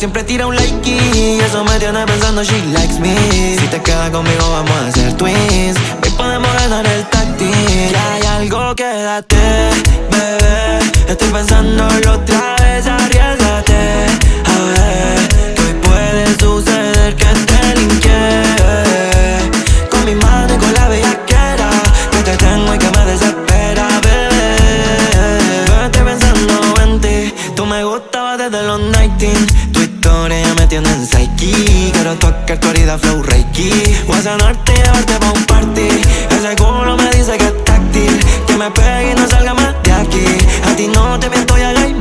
siempre tira un like y eso me tiene pensando she likes me. Si te quedas conmigo vamos a ser twins. Hoy podemos ganar el táctil. Que hay algo, quédate, bebé. Estoy pensándolo otra vez, arriésgate. A ver, que hoy puede suceder que te linke. Con mi mano y con la bellaquera que te tengo y que me desespera, bebé. Yo estoy pensando en ti. Tú me gustabas desde los 19. Tu historia ya me tiene en psyche. Quiero tocar tu herida flow reiki. Voy a sanarte y llevarte pa' un party. Ese culo me dice que es táctil, que me pegue y no salga más de aquí. A ti no te miento y hagáis más.